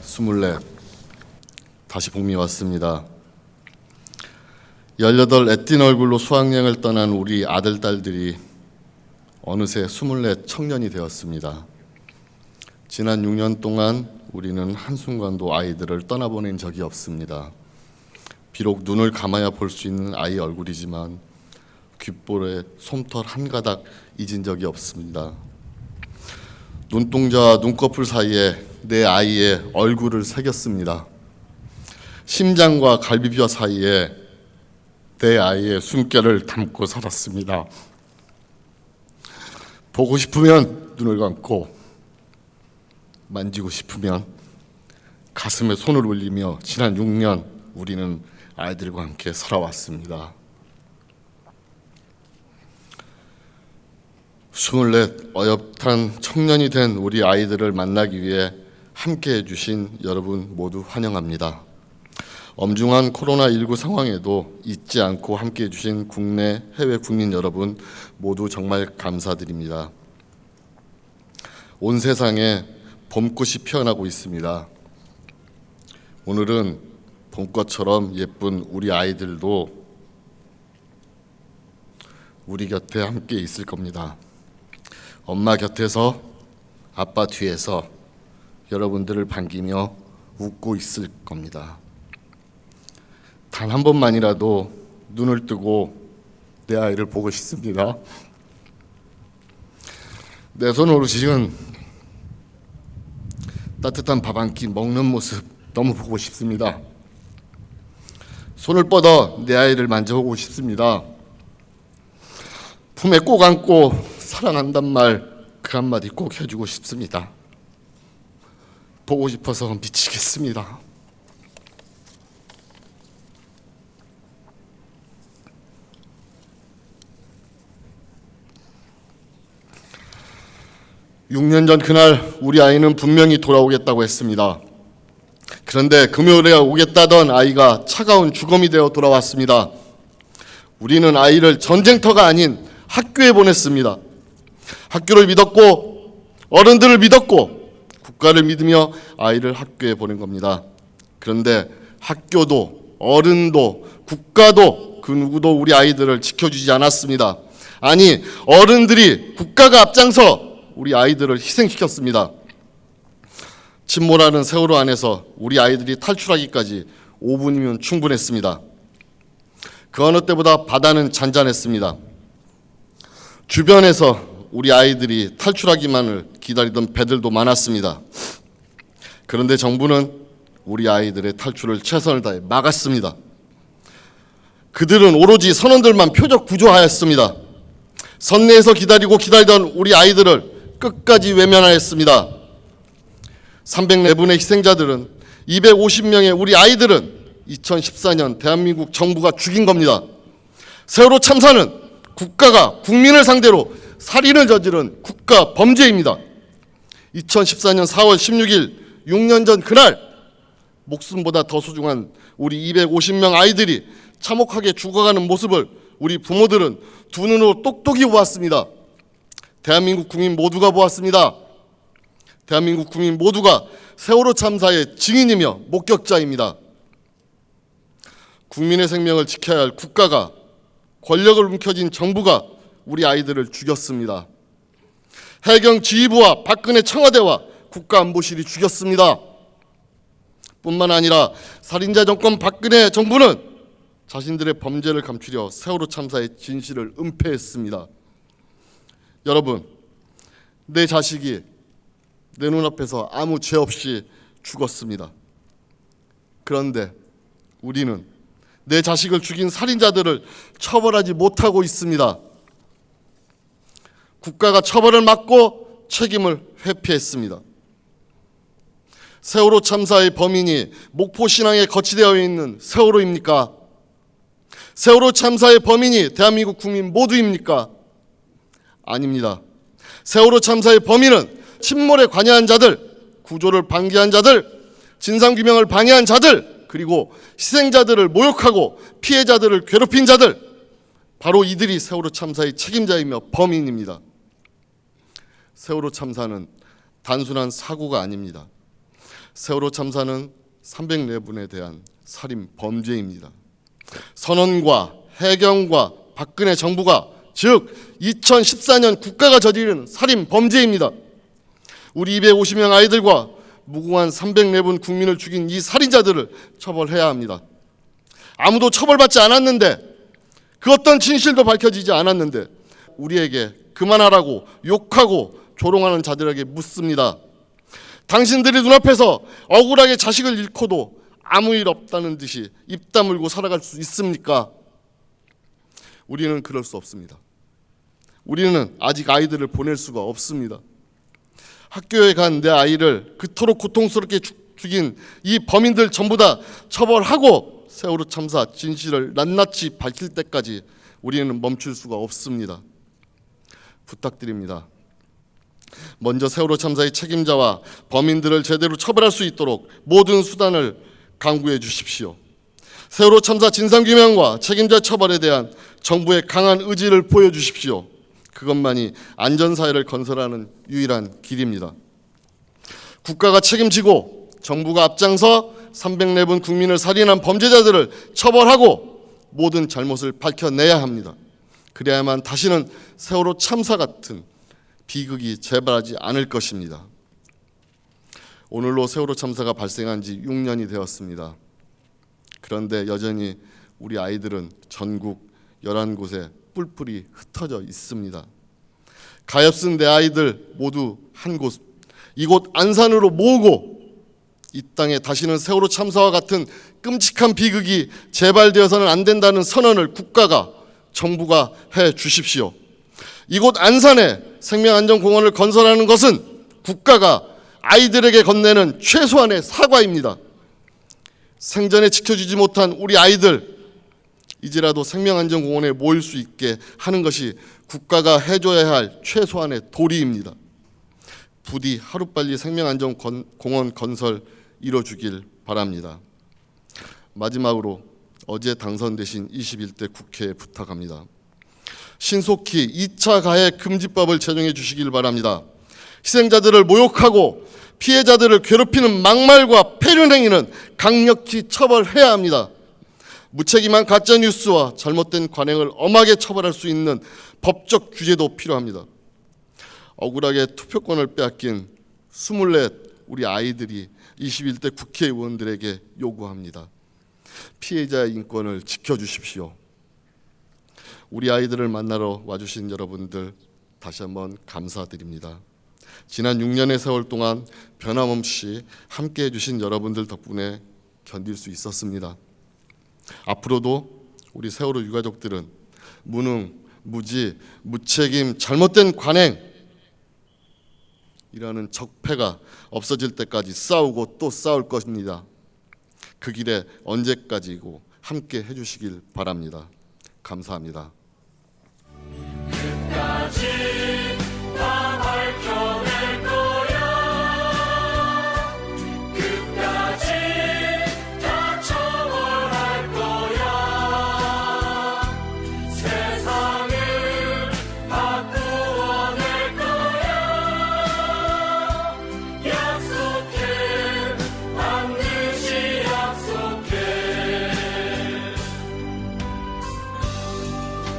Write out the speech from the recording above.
24 다시 복미 왔습니다. 18 애띤 얼굴로 수학여행을 떠난 우리 아들, 딸들이 어느새 24 청년이 되었습니다. 지난 6년 동안 우리는 한순간도 아이들을 떠나보낸 적이 없습니다. 비록 눈을 감아야 볼 수 있는 아이 얼굴이지만 귓볼에 솜털 한 가닥 잊은 적이 없습니다. 눈동자와 눈꺼풀 사이에 내 아이의 얼굴을 새겼습니다. 심장과 갈비뼈 사이에 내 아이의 숨결을 담고 살았습니다. 보고 싶으면 눈을 감고, 만지고 싶으면 가슴에 손을 올리며 지난 6년 우리는 아이들과 함께 살아왔습니다. 24 어엿한 청년이 된 우리 아이들을 만나기 위해 함께해 주신 여러분 모두 환영합니다. 엄중한 코로나19 상황에도 잊지 않고 함께해 주신 국내 해외 국민 여러분 모두 정말 감사드립니다. 온 세상에 봄꽃이 피어나고 있습니다. 오늘은 봄꽃처럼 예쁜 우리 아이들도 우리 곁에 함께 있을 겁니다. 엄마 곁에서, 아빠 뒤에서 여러분들을 반기며 웃고 있을 겁니다. 단 한 번만이라도 눈을 뜨고 내 아이를 보고 싶습니다. 내 손으로 지은 따뜻한 밥 한 끼 먹는 모습 너무 보고 싶습니다. 손을 뻗어 내 아이를 만져보고 싶습니다. 품에 꼭 안고 사랑한단 말 그 한마디 꼭 해주고 싶습니다. 보고 싶어서 미치겠습니다. (6년) 전 그날 우리 아이는 분명히 돌아오겠다고 했습니다. 그런데 금요일에 오겠다던 아이가 차가운 죽음이 되어 돌아왔습니다. 우리는 아이를 전쟁터가 아닌 학교에 보냈습니다. 학교를 믿었고 어른들을 믿었고 국가를 믿으며 아이를 학교에 보낸 겁니다. 그런데 학교도 어른도 국가도 그 누구도 우리 아이들을 지켜주지 않았습니다. 아니, 어른들이 국가가 앞장서 우리 아이들을 희생시켰습니다. 침몰하는 세월호 안에서 우리 아이들이 탈출하기까지 5분이면 충분했습니다. 그 어느 때보다 바다는 잔잔했습니다. 주변에서 우리 아이들이 탈출하기만을 기다리던 배들도 많았습니다. 그런데 정부는 우리 아이들의 탈출을 최선을 다해 막았습니다. 그들은 오로지 선원들만 표적 구조하였습니다. 선내에서 기다리던 우리 아이들을 끝까지 외면하였습니다. 304분의 희생자들은 250명의 우리 아이들은 2014년 대한민국 정부가 죽인 겁니다. 세월호 참사는 국가가 국민을 상대로 살인을 저지른 국가 범죄입니다. 2014년 4월 16일 6년 전 그날 목숨보다 더 소중한 우리 250명 아이들이 참혹하게 죽어가는 모습을 우리 부모들은 두 눈으로 똑똑히 보았습니다. 대한민국 국민 모두가 보았습니다. 대한민국 국민 모두가 세월호 참사의 증인이며 목격자입니다. 국민의 생명을 지켜야 할 국가가, 권력을 움켜쥔 정부가 우리 아이들을 죽였습니다. 해경 지휘부와 박근혜 청와대와 국가안보실이 죽였습니다. 뿐만 아니라 살인자 정권 박근혜 정부는 자신들의 범죄를 감추려 세월호 참사의 진실을 은폐했습니다. 여러분, 내 자식이 내 눈앞에서 아무 죄 없이 죽었습니다. 그런데 우리는 내 자식을 죽인 살인자들을 처벌하지 못하고 있습니다. 국가가 처벌을 막고 책임을 회피했습니다. 세월호 참사의 범인이 목포 신항에 거치되어 있는 세월호입니까? 세월호 참사의 범인이 대한민국 국민 모두입니까? 아닙니다. 세월호 참사의 범인은 침몰에 관여한 자들, 구조를 방기한 자들, 진상규명을 방해한 자들, 그리고 희생자들을 모욕하고 피해자들을 괴롭힌 자들, 바로 이들이 세월호 참사의 책임자이며 범인입니다. 세월호 참사는 단순한 사고가 아닙니다. 세월호 참사는 304분에 대한 살인 범죄입니다. 선언과 해경과 박근혜 정부가, 즉 2014년 국가가 저지른 살인 범죄입니다. 우리 250명 아이들과 무고한 304분 국민을 죽인 이 살인자들을 처벌해야 합니다. 아무도 처벌받지 않았는데, 그 어떤 진실도 밝혀지지 않았는데 우리에게 그만하라고 욕하고 조롱하는 자들에게 묻습니다. 당신들이 눈앞에서 억울하게 자식을 잃고도 아무 일 없다는 듯이 입 다물고 살아갈 수 있습니까? 우리는 그럴 수 없습니다. 우리는 아직 아이들을 보낼 수가 없습니다. 학교에 간 내 아이를 그토록 고통스럽게 죽인 이 범인들 전부 다 처벌하고 세월호 참사 진실을 낱낱이 밝힐 때까지 우리는 멈출 수가 없습니다. 부탁드립니다. 먼저 세월호 참사의 책임자와 범인들을 제대로 처벌할 수 있도록 모든 수단을 강구해 주십시오. 세월호 참사 진상규명과 책임자 처벌에 대한 정부의 강한 의지를 보여주십시오. 그것만이 안전사회를 건설하는 유일한 길입니다. 국가가 책임지고 정부가 앞장서 304분 국민을 살인한 범죄자들을 처벌하고 모든 잘못을 밝혀내야 합니다. 그래야만 다시는 세월호 참사 같은 비극이 재발하지 않을 것입니다. 오늘로 세월호 참사가 발생한 지 6년이 되었습니다. 그런데 여전히 우리 아이들은 전국 11곳에 뿔뿔이 흩어져 있습니다. 가엾은 내 아이들 모두 한 곳, 이곳 안산으로 모으고 이 땅에 다시는 세월호 참사와 같은 끔찍한 비극이 재발되어서는 안 된다는 선언을 국가가, 정부가 해 주십시오. 이곳 안산에 생명안전공원을 건설하는 것은 국가가 아이들에게 건네는 최소한의 사과입니다. 생전에 지켜주지 못한 우리 아이들, 이제라도 생명안전공원에 모일 수 있게 하는 것이 국가가 해줘야 할 최소한의 도리입니다. 부디 하루빨리 생명안전공원 건설 이뤄주길 바랍니다. 마지막으로 어제 당선되신 21대 국회에 부탁합니다. 신속히 2차 가해 금지법을 제정해 주시길 바랍니다. 희생자들을 모욕하고 피해자들을 괴롭히는 막말과 폐륜 행위는 강력히 처벌해야 합니다. 무책임한 가짜뉴스와 잘못된 관행을 엄하게 처벌할 수 있는 법적 규제도 필요합니다. 억울하게 투표권을 빼앗긴 24 우리 아이들이 21대 국회의원들에게 요구합니다. 피해자의 인권을 지켜주십시오. 우리 아이들을 만나러 와주신 여러분들 다시 한번 감사드립니다. 지난 6년의 세월 동안 변함없이 함께해 주신 여러분들 덕분에 견딜 수 있었습니다. 앞으로도 우리 세월호 유가족들은 무능, 무지, 무책임, 잘못된 관행 이라는 적폐가 없어질 때까지 싸우고 또 싸울 것입니다. 그 길에 언제까지고 함께 해주시길 바랍니다. 감사합니다.